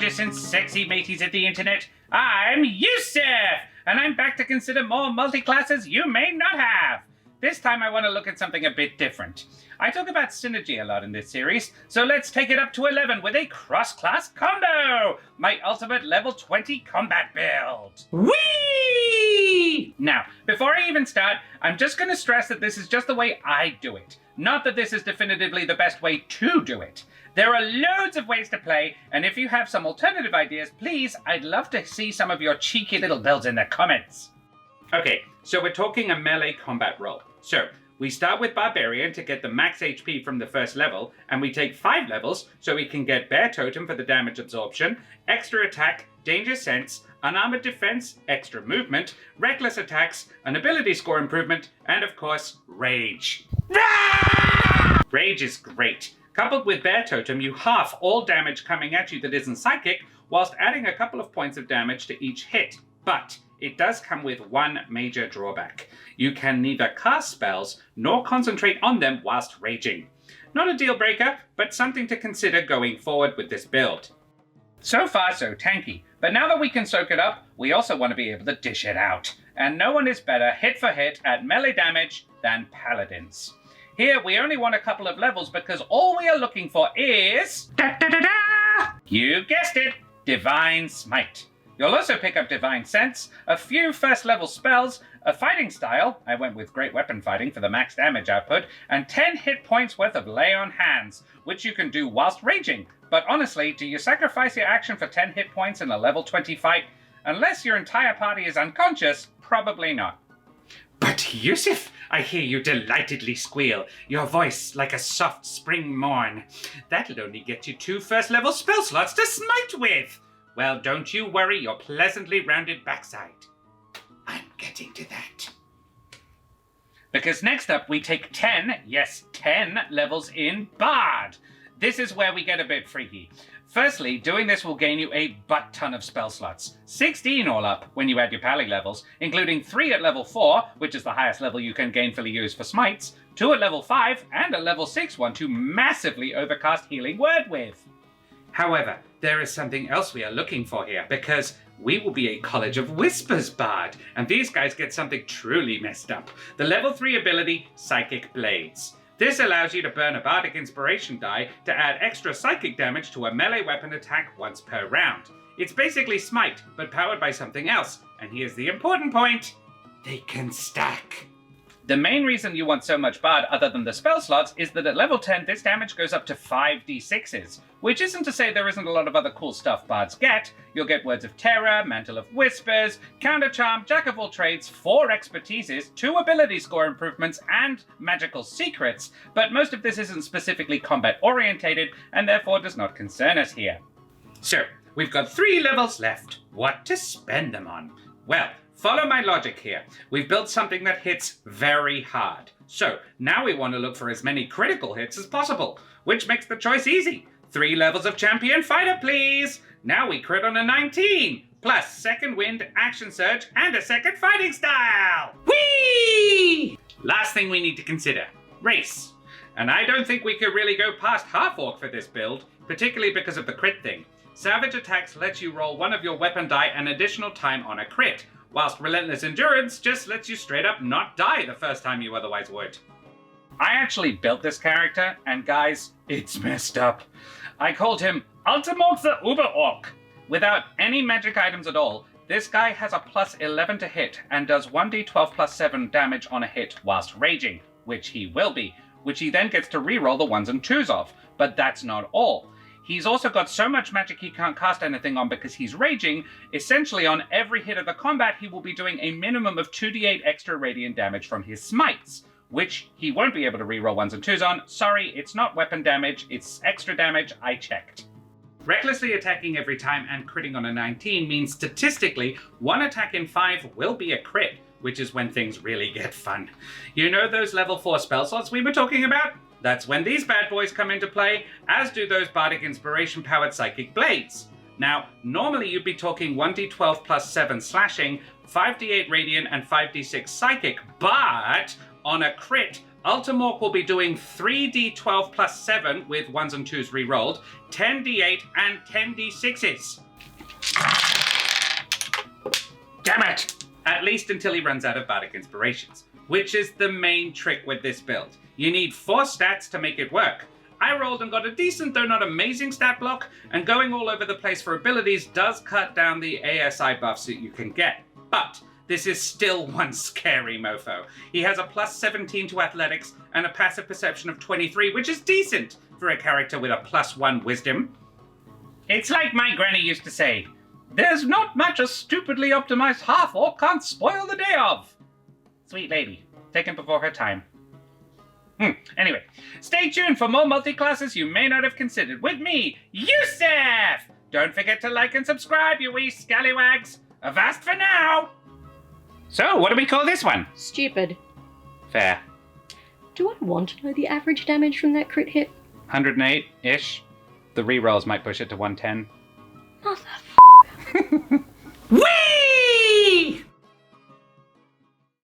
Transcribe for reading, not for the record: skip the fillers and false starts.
gorgeous and sexy mateys of the internet. I'm Yusef, and I'm back to consider more multi-classes you may not have. This time I want to look at something a bit different. I talk about synergy a lot in this series, so let's take it up to 11 with a cross-class combo! My ultimate level 20 combat build! Whee! Now, before I even start, I'm just going to stress that this is just the way I do it. Not that this is definitively the best way to do it. There are loads of ways to play, and if you have some alternative ideas, please, I'd love to see some of your cheeky little builds in the comments. Okay, so we're talking a melee combat role. So, we start with Barbarian to get the max HP from the first level, and we take 5 levels so we can get Bear Totem for the damage absorption, extra attack, danger sense, unarmored defense, extra movement, reckless attacks, an ability score improvement, and of course, Rage. Rage is great. Coupled with Bear Totem, you half all damage coming at you that isn't psychic, whilst adding a couple of points of damage to each hit. But it does come with one major drawback. You can neither cast spells nor concentrate on them whilst raging. Not a deal breaker, but something to consider going forward with this build. So far so tanky, but now that we can soak it up, we also want to be able to dish it out. And no one is better hit for hit at melee damage than paladins. Here we only want a couple of levels because all we are looking for is... You guessed it! Divine Smite. You'll also pick up Divine Sense, a few first level spells, a fighting style, I went with Great Weapon Fighting for the max damage output, and 10 hit points worth of Lay on Hands, which you can do whilst raging. But honestly, do you sacrifice your action for 10 hit points in a level 20 fight? Unless your entire party is unconscious, probably not. But Yusef, I hear you delightedly squeal, your voice like a soft spring morn. That'll only get you 2 first level spell slots to smite with! Well, don't you worry your pleasantly rounded backside. I'm getting to that. Because next up we take 10, yes, 10 levels in Bard. This is where we get a bit freaky. Firstly, doing this will gain you a butt ton of spell slots. 16 all up when you add your pally levels, including 3 at level 4, which is the highest level you can gainfully use for smites, 2 at level 5, and a level 6 one to massively overcast Healing Word with. However, there is something else we are looking for here, because we will be a College of Whispers Bard, and these guys get something truly messed up. The level 3 ability, Psychic Blades. This allows you to burn a Bardic Inspiration die to add extra psychic damage to a melee weapon attack once per round. It's basically Smite, but powered by something else, and here's the important point, they can stack. The main reason you want so much Bard other than the spell slots is that at level 10 this damage goes up to 5d6s, which isn't to say there isn't a lot of other cool stuff Bards get. You'll get Words of Terror, Mantle of Whispers, Counter Charm, Jack of all trades, 4 expertises, 2 ability score improvements, and magical secrets, but most of this isn't specifically combat orientated and therefore does not concern us here. So, we've got 3 levels left. What to spend them on? Well, follow my logic here. We've built something that hits very hard. So, now we want to look for as many critical hits as possible, which makes the choice easy. 3 levels of Champion Fighter, please! Now we crit on a 19, plus Second Wind, Action Surge, and a second fighting style! Whee! Last thing we need to consider, race. And I don't think we could really go past Half-Orc for this build, particularly because of the crit thing. Savage Attacks lets you roll one of your weapon die an additional time on a crit, whilst Relentless Endurance just lets you straight up not die the first time you otherwise would. I actually built this character, and guys, it's messed up. I called him Ultimorg the Uber-Orc. Without any magic items at all, this guy has a plus 11 to hit, and does 1d12 plus 7 damage on a hit whilst raging, which he will be, which he then gets to reroll the 1s and 2s of. But that's not all. He's also got so much magic he can't cast anything on because he's raging. Essentially on every hit of the combat he will be doing a minimum of 2d8 extra radiant damage from his smites, which he won't be able to reroll 1s and 2s on. Sorry, it's not weapon damage, it's extra damage, I checked. Recklessly attacking every time and critting on a 19 means statistically 1 attack in 5 will be a crit, which is when things really get fun. You know those level 4 spell slots we were talking about? That's when these bad boys come into play, as do those Bardic Inspiration powered Psychic Blades. Now, normally you'd be talking 1d12 plus 7 slashing, 5d8 radiant, and 5d6 psychic, but on a crit, Ultimork will be doing 3d12 plus 7 with 1s and 2s re-rolled, 10d8 and 10d6s. Damn it! At least until he runs out of Bardic Inspirations, which is the main trick with this build. You need 4 stats to make it work. I rolled and got a decent, though not amazing, stat block, and going all over the place for abilities does cut down the ASI buffs that you can get. But this is still one scary mofo. He has a plus 17 to athletics and a passive perception of 23, which is decent for a character with a plus 1 wisdom. It's like my granny used to say, there's not much a stupidly optimized half-orc can't spoil the day of. Sweet lady, taken before her time. Anyway, stay tuned for more multi-classes you may not have considered with me, Yusef! Don't forget to like and subscribe, you wee scallywags. Avast for now! So, what do we call this one? Stupid. Fair. Do I want to know the average damage from that crit hit? 108-ish. The rerolls might push it to 110. Motherfucker.